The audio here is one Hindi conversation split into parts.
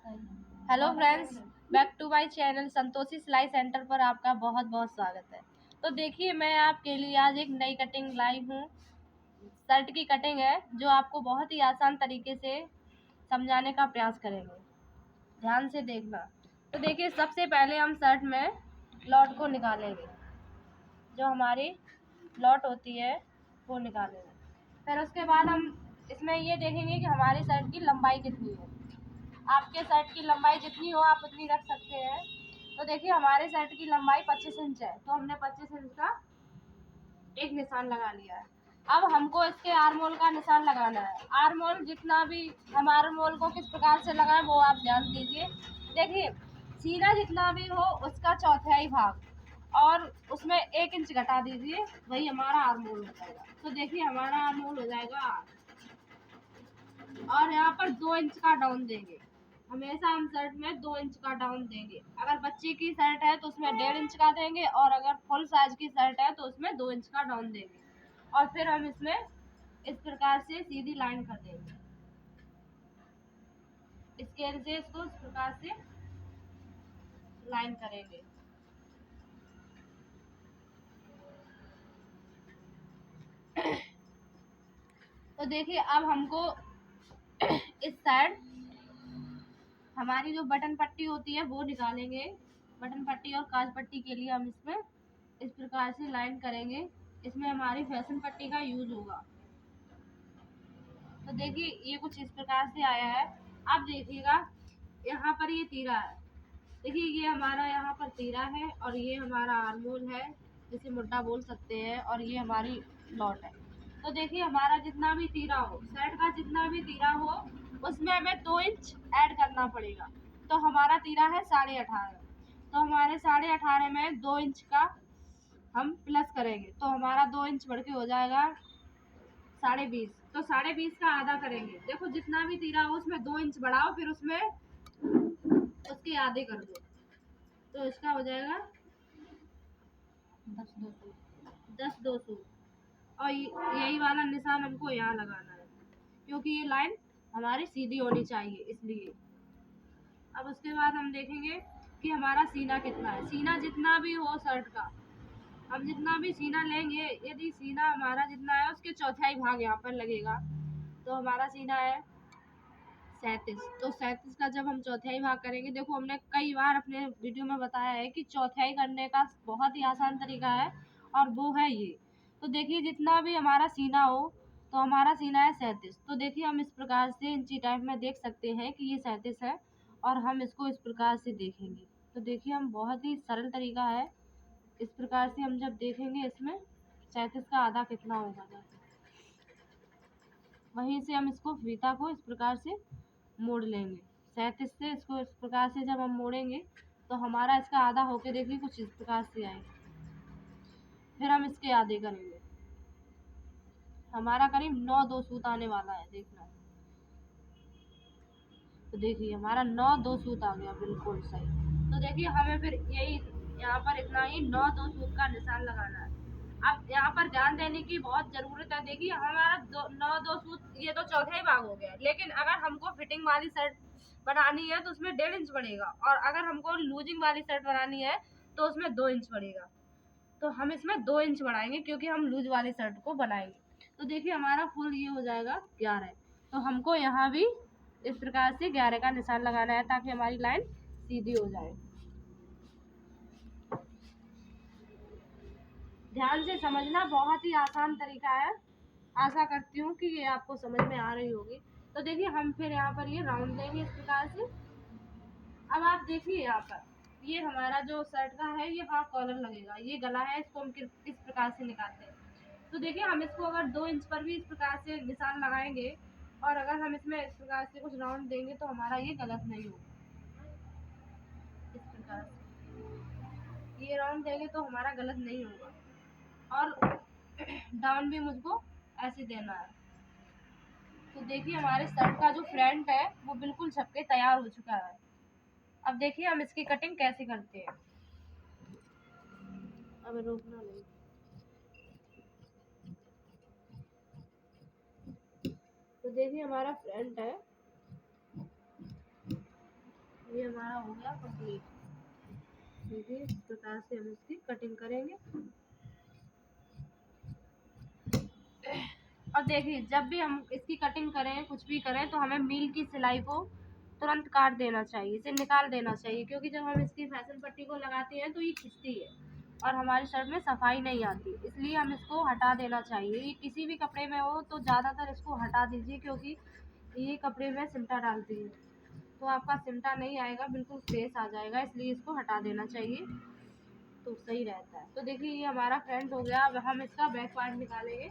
Hello friends, back to my channel Santoshi सिलाई सेंटर पर आपका बहुत बहुत स्वागत है। तो देखिए, मैं आपके लिए आज एक नई कटिंग लाई हूँ। शर्ट की कटिंग है जो आपको बहुत ही आसान तरीके से समझाने का प्रयास करेंगे। ध्यान से देखना। तो देखिए, सबसे पहले हम शर्ट में लॉट को निकालेंगे। जो हमारी लॉट होती है वो निकालेंगे। फिर उसके बाद हम इसमें ये देखेंगे कि हमारी शर्ट की लंबाई कितनी है। आपके शर्ट की लंबाई जितनी हो आप उतनी रख सकते हैं। तो देखिए, हमारे शर्ट की लंबाई 25 इंच है, तो हमने 25 इंच का एक निशान लगा लिया है। अब हमको इसके आर्म होल का निशान लगाना है। आर्म होल जितना भी, हम आर्म होल को किस प्रकार से लगाएं वो आप ध्यान दीजिए। देखिए, सीना जितना भी हो उसका चौथाई भाग और उसमें 1 इंच घटा दीजिए, वही हमारा आर्म होल हो जाएगा। तो देखिए, हमारा आर्म होल हो जाएगा और यहाँ पर 2 इंच का डाउन देंगे। हमेशा हम शर्ट में 2 इंच का डाउन देंगे। अगर बच्चे की शर्ट है तो उसमें 1.5 इंच का देंगे और अगर फुल साइज की शर्ट है तो उसमें 2 इंच का डाउन देंगे। और फिर हम इसमें इस प्रकार से सीधी लाइन कर देंगे। स्केल से इसको इस प्रकार से लाइन करेंगे। तो देखिए, अब हमको इस साइड हमारी जो बटन पट्टी होती है वो निकालेंगे। बटन पट्टी और काज पट्टी के लिए हम इसमें इस प्रकार से लाइन करेंगे। इसमें हमारी फैशन पट्टी का यूज होगा। तो देखिए, ये कुछ इस प्रकार से आया है। अब देखिएगा, यहाँ पर ये तीरा है। देखिए, ये हमारा यहाँ पर तीरा है और ये हमारा आर्मोल है, जिसे मुड्डा बोल सकते हैं, और ये हमारी लॉट है। तो देखिए, हमारा जितना भी तीरा हो, शर्ट का जितना भी तीरा हो, उसमें हमें 2 इंच ऐड करना पड़ेगा। तो हमारा तीरा है 18.5। तो हमारे 18.5 में 2 इंच का हम प्लस करेंगे तो हमारा 2 इंच बढ़ के हो जाएगा 20.5। तो 20.5 का आधा करेंगे। देखो, जितना भी तीरा हो उसमें 2 इंच बढ़ाओ, फिर उसमें उसके आधे कर दो, तो इसका हो जाएगा 10 200। और यही वाला निशान हमको यहाँ लगाना है, क्योंकि ये लाइन हमारी सीधी होनी चाहिए, इसलिए। अब उसके बाद हम देखेंगे कि हमारा सीना कितना है। सीना जितना भी हो शर्ट का, हम जितना भी सीना लेंगे, यदि सीना हमारा जितना है उसके चौथाई भाग यहाँ पर लगेगा। तो हमारा सीना है 37। तो 37 का जब हम चौथाई भाग करेंगे, देखो, हमने कई बार अपने वीडियो में बताया है कि चौथाई करने का बहुत ही आसान तरीका है, और वो है ये। तो देखिए, जितना भी हमारा सीना हो, तो हमारा सीना है 37। तो देखिए, हम इस प्रकार से इंची टाइप में देख सकते हैं कि ये 37 है, और हम इसको इस प्रकार से देखेंगे। तो देखिए, हम बहुत ही सरल तरीका है। इस प्रकार से हम जब देखेंगे इसमें 37 का आधा कितना होगा, वहीं से हम इसको फीता को इस प्रकार से मोड़ लेंगे। 37 से इसको इस प्रकार से जब हम मोड़ेंगे तो हमारा इसका आधा होके देखिए कुछ इस प्रकार से आएगा। फिर हम इसके आधे करेंगे। हमारा करीब 9 2 सूत आने वाला है, देखना। तो देखिए, हमारा 9 2 सूत आ गया, बिल्कुल सही। तो देखिए, हमें फिर यही यहाँ पर इतना ही 9 2 सूत का निशान लगाना है। अब यहाँ पर ध्यान देने की बहुत जरूरत है। देखिए, हमारा 9 2 सूत, ये तो चौथा ही भाग हो गया। लेकिन अगर हमको फिटिंग वाली शर्ट बनानी है तो उसमें 1.5 इंच बढ़ेगा, और अगर हमको लूजिंग वाली शर्ट बनानी है तो उसमें 2 इंच बढ़ेगा। तो हम इसमें 2 इंच बढ़ाएंगे, क्योंकि हम लूज वाली शर्ट को बनाएंगे। तो देखिए, हमारा फुल ये हो जाएगा 11। तो हमको यहाँ भी इस प्रकार से 11 का निशान लगाना है, ताकि हमारी लाइन सीधी हो जाए। ध्यान से समझना, बहुत ही आसान तरीका है। आशा करती हूँ कि ये आपको समझ में आ रही होगी। तो देखिए, हम फिर यहाँ पर ये राउंड देंगे इस प्रकार से। अब आप देखिए, यहाँ पर ये हमारा जो शर्ट का है, ये हाँ कॉलर लगेगा, ये गला है, इसको हम किस प्रकार से निकालते हैं। तो देखिए, हम इसको अगर 2 इंच पर भी इस प्रकार से निशान लगाएंगे, और अगर हम इसमें इस प्रकार से कुछ राउंड देंगे तो हमारा ये गलत नहीं होगा। इस प्रकार से ये राउंड देंगे तो हमारा गलत नहीं होगा। और डाउन भी मुझको ऐसे देना है। तो देखिए, हमारे शर्ट का जो फ्रंट है वो बिल्कुल छप के तैयार हो चुका है। अब देखिए, हम इसकी कटिंग कैसे करते हैं। अब रोकना नहीं। तो देखिए, हमारा फ्रंट है, ये हमारा हो गया कंप्लीट। देखिए इस प्रकार से हम इसकी कटिंग करेंगे। और देखिए जब भी हम इसकी कटिंग करें कुछ भी करें तो हमें मील की सिलाई को तुरंत काट देना चाहिए, इसे निकाल देना चाहिए, क्योंकि जब हम इसकी फैशन पट्टी को लगाते हैं तो ये खिंचती है और हमारी शर्ट में सफाई नहीं आती, इसलिए हम इसको हटा देना चाहिए। ये किसी भी कपड़े में हो तो ज़्यादातर इसको हटा दीजिए, क्योंकि ये कपड़े में सिमटा डालती है तो आपका सिमटा नहीं आएगा, बिल्कुल फ्रेश आ जाएगा, इसलिए इसको हटा देना चाहिए तो सही रहता है। तो देखिए ये हमारा फ्रंट हो गया। अब हम इसका बैक पार्ट निकालेंगे।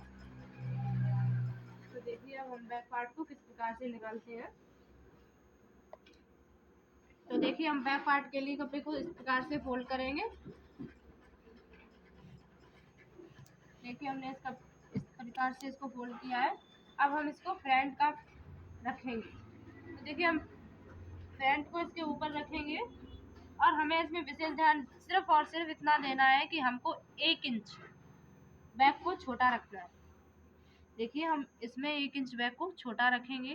तो देखिए अब हम बैक पार्ट को किस प्रकार से निकालते हैं। तो देखिए हम बैक पार्ट के लिए कपड़े को इस प्रकार से फोल्ड करेंगे। देखिए हमने इस प्रकार से इसको फोल्ड किया है। अब हम इसको फ्रंट का रखेंगे। तो देखिए हम फ्रंट को इसके ऊपर रखेंगे और हमें इसमें विशेष ध्यान सिर्फ और सिर्फ इतना देना है कि हमको 1 इंच बैक को छोटा रखना है। देखिए हम इसमें 1 इंच बैक को छोटा रखेंगे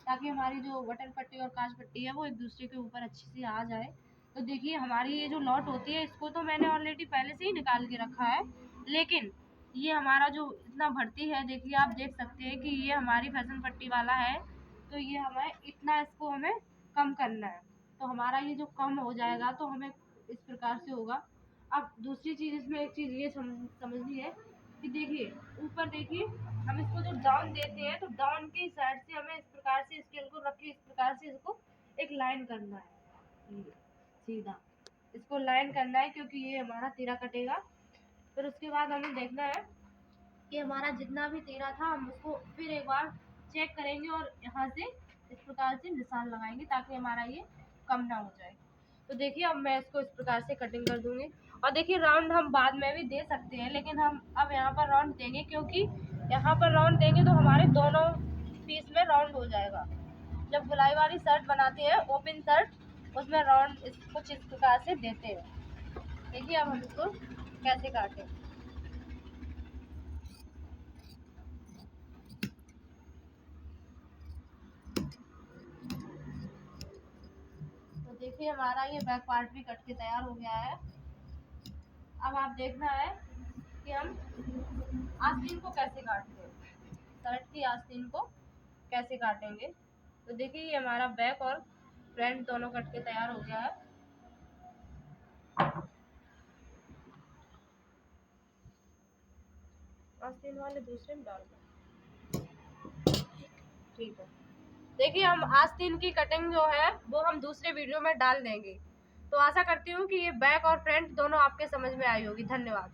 ताकि हमारी जो बटन पट्टी और काज पट्टी है वो एक दूसरे के ऊपर अच्छी सी आ जाए। तो देखिए हमारी ये जो लॉट होती है इसको तो मैंने ऑलरेडी पहले से ही निकाल के रखा है, लेकिन ये हमारा जो इतना भरती है, देखिए आप देख सकते हैं कि ये हमारी फैशन पट्टी वाला है, तो ये हमें इतना इसको हमें कम करना है। तो हमारा ये जो कम हो जाएगा तो हमें इस प्रकार से होगा। अब दूसरी चीज़ इसमें एक चीज़ ये समझनी है कि देखिए ऊपर देखिए हम इसको जो डाउन देते हैं तो डाउन की साइड से हमें इस प्रकार से स्केल को रख के इस प्रकार से इसको एक लाइन करना है, ये सीधा इसको लाइन करना है, क्योंकि ये हमारा तीरा कटेगा। फिर उसके बाद हमें देखना है कि हमारा जितना भी तीरा था हम उसको फिर एक बार चेक करेंगे और यहाँ से इस प्रकार से निशान लगाएंगे ताकि हमारा ये कम ना हो जाए। तो देखिए अब मैं इसको इस प्रकार से कटिंग कर दूंगी। और देखिए राउंड हम बाद में भी दे सकते हैं, लेकिन हम अब यहाँ पर राउंड देंगे, क्योंकि यहाँ पर राउंड देंगे तो हमारे दोनों पीस में राउंड हो जाएगा। जब गुलाई वाली शर्ट बनाते हैं ओपन शर्ट, उसमें राउंड कुछ इस प्रकार से देते हैं। देखिए अब हम इसको कैसे काटें। तो देखिए हमारा ये बैक पार्ट भी कट के तैयार हो गया है। अब आप देखना है कि हम आस्तीन को कैसे काटते हैं, शर्ट की आस्तीन को कैसे काटेंगे। तो देखिए ये हमारा बैक और फ्रंट दोनों कट के तैयार हो गया है। आस्तीन वाले दूसरे में डाल दो, ठीक है। देखिए हम आस्तीन की कटिंग जो है वो हम दूसरे वीडियो में डाल देंगे। तो आशा करती हूँ कि ये बैक और फ्रंट दोनों आपके समझ में आई होगी। धन्यवाद।